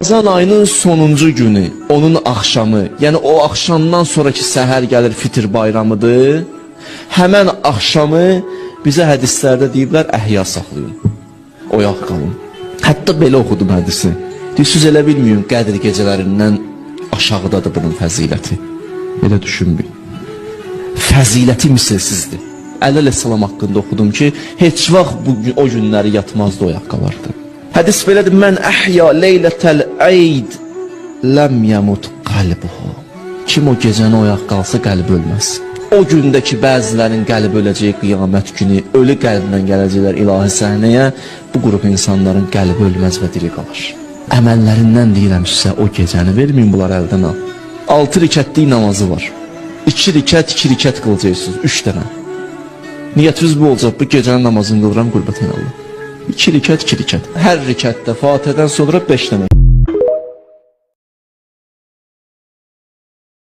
Ramazan ayının sonuncu günü, onun axşamı, yəni o axşamdan sonraki səhər gəlir fitr bayramıdır. Həmən axşamı bizə hədislərdə deyiblər, əhya saxlayın, oyaq qalın. Hətta belə oxudum hədisi. Siz elə bilməyin, Qədr gecələrindən aşağıdadır bunun fəziləti. Elə düşünməyin. Fəziləti misilsizdir. Əli əleyhissalam haqqında oxudum ki, heç vaxt o günləri yatmazdı, oyaq qalardı. Hədis belədir, mən əhya leylətəl eyd ləm yəmut qalbuhu. Kim o gecəni oyaq qalsa qəlbi ölməz. O gündəki bəzilərin qəlbi öləcək qiyamət günü, ölü qəlbindən gələcəklər ilahi səhnəyə, bu qrup insanların qəlbi ölməz və dili qalır. Əməllərindən deyirəm sizə, o gecəni verməyin, bunlar əldən al. 6 rikətlik namazı var. 2 rikət qılacaqsınız, 3 dənə. Niyyətiniz bu olacaq, bu gecənin namazını qılıram, qürbətən Allah. 2 rikət. Hər rikətdə Fatihədən sonra 5 dənə.